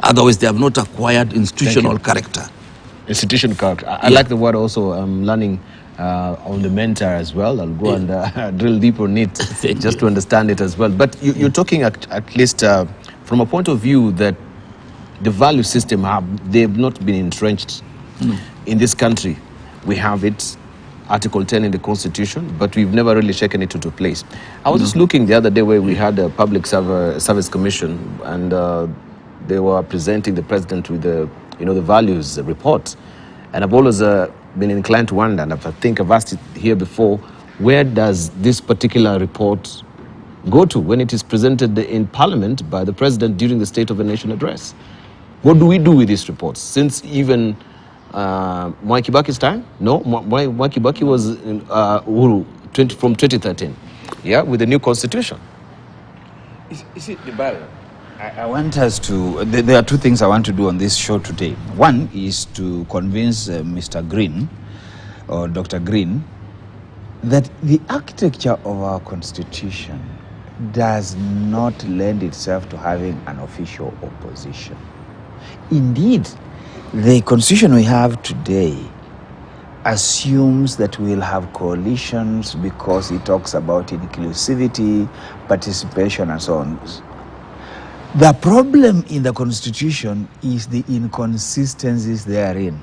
Otherwise, they have not acquired institutional character. Institutional character. I like the word also. I'm learning on the mentor as well. I'll go and drill deeper on it just to understand it as well. But you're talking at least from a point of view that the value system they've not been entrenched in this country. We have it, Article 10 in the Constitution, but we've never really shaken it into place. I was just looking the other day where we had a Public Service Commission, and they were presenting the president with the values report. And I've always been inclined to wonder, and I think I've asked it here before, where does this particular report go to when it is presented in Parliament by the president during the State of the Nation address? What do we do with these reports? Since even Mwai Kibaki's time? No, Mwai Kibaki was in Uhuru from 2013, with the new constitution. Is it the barrel? I want us to, there are two things I want to do on this show today. One is to convince Mr. Green, or Dr. Green, that the architecture of our constitution does not lend itself to having an official opposition. Indeed, the constitution we have today assumes that we'll have coalitions because it talks about inclusivity, participation, and so on. The problem in the constitution is the inconsistencies therein.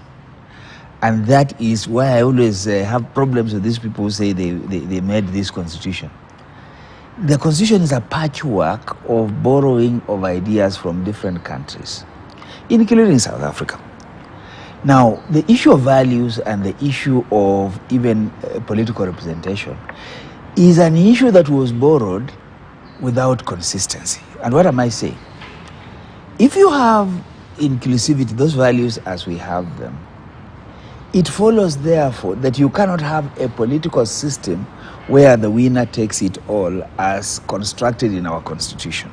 And that is why I always have problems with these people who say they made this constitution. The constitution is a patchwork of borrowing of ideas from different countries, including South Africa. Now, the issue of values and the issue of even political representation is an issue that was borrowed without consistency. And what am I saying? If you have inclusivity, those values as we have them, it follows therefore that you cannot have a political system where the winner takes it all as constructed in our constitution.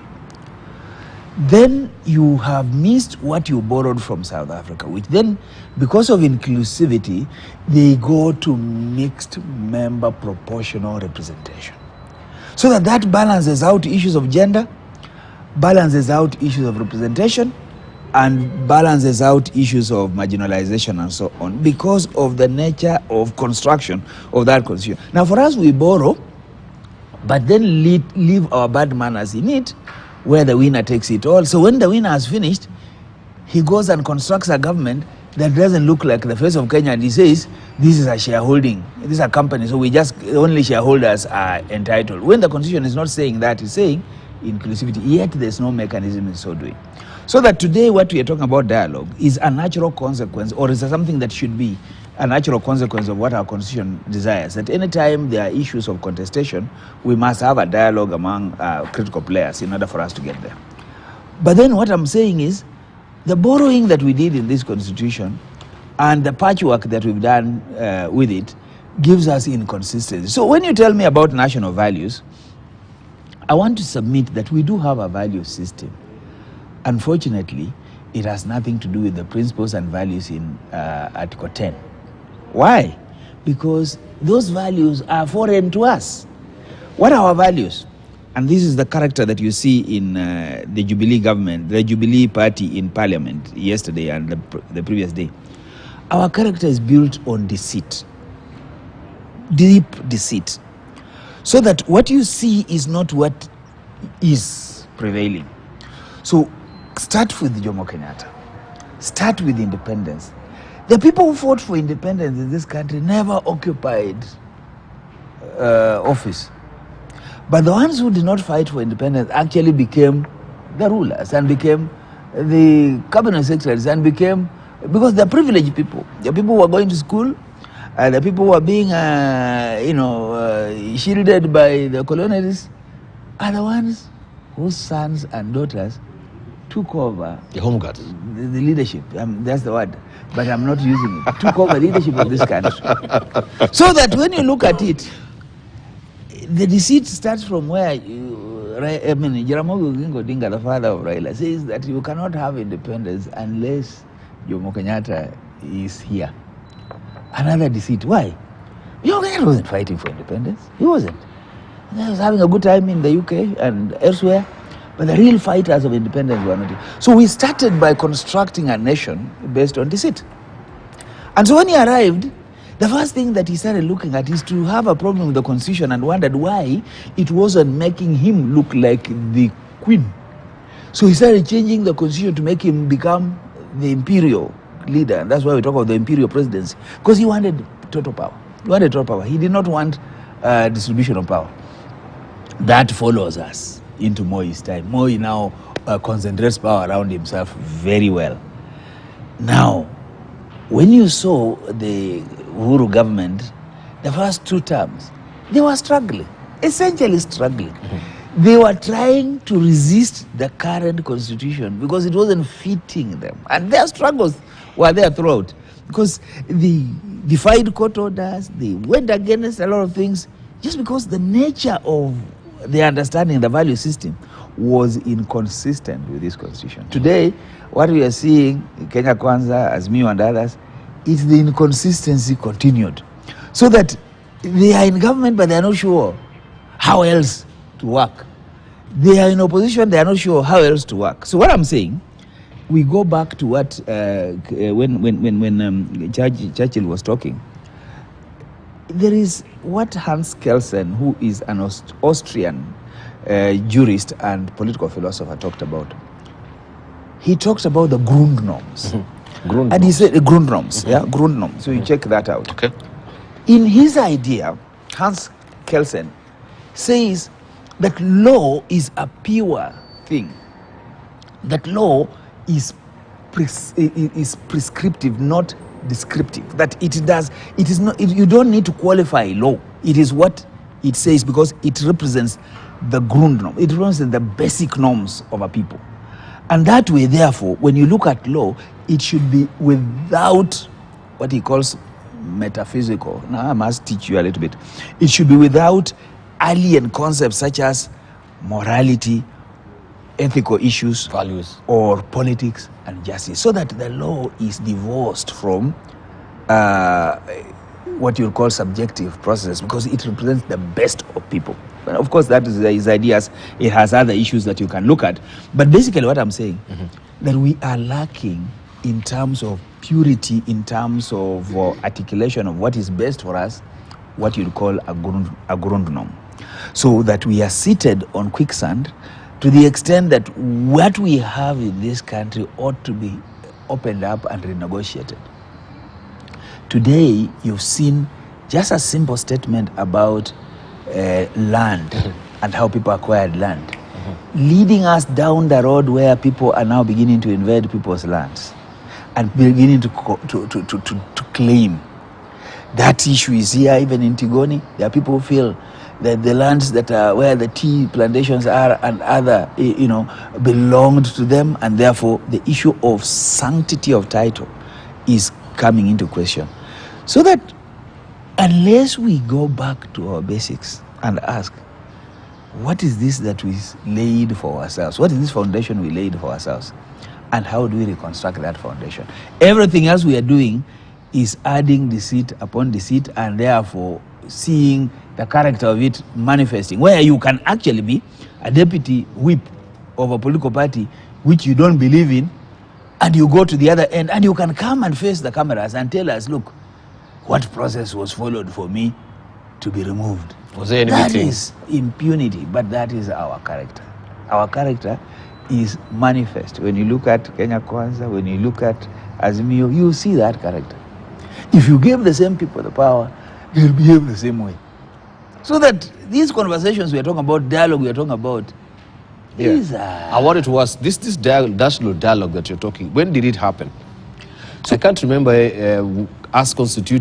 Then you have missed what you borrowed from South Africa, which then, because of inclusivity, they go to mixed member proportional representation. So that balances out issues of gender, balances out issues of representation, and balances out issues of marginalization and so on, because of the nature of construction of that constitution. Now for us, we borrow, but then leave our bad manners in it, where the winner takes it all. So when the winner has finished, he goes and constructs a government that doesn't look like the face of Kenya, and he says, this is a shareholding, this is a company, so only shareholders are entitled. When the constitution is not saying that, it's saying inclusivity, yet there's no mechanism in so doing. So that today what we are talking about dialogue is a natural consequence, or is something that should be a natural consequence of what our constitution desires. At any time there are issues of contestation, we must have a dialogue among critical players in order for us to get there. But then what I'm saying is, the borrowing that we did in this constitution and the patchwork that we've done with it gives us inconsistency. So when you tell me about national values, I want to submit that we do have a value system. Unfortunately, it has nothing to do with the principles and values in Article 10. Why? Because those values are foreign to us. What are our values? And this is the character that you see in the Jubilee government, the Jubilee party in Parliament yesterday and the previous day. Our character is built on deceit, deep deceit. So that what you see is not what is prevailing. So start with Jomo Kenyatta. Start with independence. The people who fought for independence in this country never occupied office. But the ones who did not fight for independence actually became the rulers and became the cabinet secretaries and became, because they're privileged people. The people who are going to school, the people who are being, shielded by the colonialists are the ones whose sons and daughters took over the home guards, the leadership. That's the word, but I'm not using it. Took over leadership of this country. So that when you look at it, the deceit starts from where Jaramogi Oginga Odinga, the father of Raila, says that you cannot have independence unless Jomo Kenyatta is here. Another deceit. Why? Jomo Kenyatta wasn't fighting for independence. He wasn't. He was having a good time in the UK and elsewhere. But the real fighters of independence were not here. So we started by constructing a nation based on deceit. And so when he arrived, the first thing that he started looking at is to have a problem with the constitution and wondered why it wasn't making him look like the queen. So he started changing the constitution to make him become the imperial leader. And that's why we talk about the imperial presidency. Because he wanted total power. He wanted total power. He did not want distribution of power. That follows us into Moi's time. Moi now concentrates power around himself very well. Now, when you saw the Uhuru government, the first 2 terms, they were struggling, essentially struggling. They were trying to resist the current constitution because it wasn't fitting them. And their struggles were there throughout because they defied court orders, they went against a lot of things just because the nature of their understanding, the value system, was inconsistent with this constitution. Today, what we are seeing in Kenya Kwanza, Azimio and others, is the inconsistency continued. So that they are in government, but they are not sure how else to work. They are in opposition, they are not sure how else to work. So what I'm saying, we go back to what, when Churchill was talking, there is what Hans Kelsen, who is an Austrian jurist and political philosopher, talked about. He talks about the Grundnorms. And he said Grundnorms, yeah, Grundnorms. So you check that out. Okay. In his idea, Hans Kelsen says that law is a pure thing. That law is prescriptive, not descriptive. That it is not. You don't need to qualify law. It is what it says because it represents the Grundnorm. It represents the basic norms of a people. And that way, therefore, when you look at law, it should be without what he calls metaphysical. Now, I must teach you a little bit. It should be without alien concepts such as morality, ethical issues, values, or politics and justice, so that the law is divorced from what you call subjective process, because it represents the best of people. And of course, that is his ideas. It has other issues that you can look at. But basically what I'm saying, that we are lacking in terms of purity, in terms of articulation of what is best for us, what you'd call a Grundnorm. So that we are seated on quicksand to the extent that what we have in this country ought to be opened up and renegotiated. Today, you've seen just a simple statement about land and how people acquired land, leading us down the road where people are now beginning to invade people's lands and beginning to claim. That issue is here even in Tigoni. There are people who feel that the lands that are where the tea plantations are and other, belonged to them, and therefore the issue of sanctity of title is coming into question. So that unless we go back to our basics and ask, what is this that we laid for ourselves? What is this foundation we laid for ourselves? And how do we reconstruct that foundation? Everything else we are doing is adding deceit upon deceit, and therefore seeing the character of it manifesting, where you can actually be a deputy whip of a political party which you don't believe in, and you go to the other end and you can come and face the cameras and tell us, look, what process was followed for me to be removed. Was there any That meeting? is impunity, but that is our character. Our character is manifest. When you look at Kenya Kwanza, when you look at Azimio, you see that character. If you give the same people the power, they'll behave the same way. So that these conversations we are talking about, dialogue we are talking about, these are... I wanted to ask, this national dialogue that you're talking, when did it happen? So I can't remember us constituting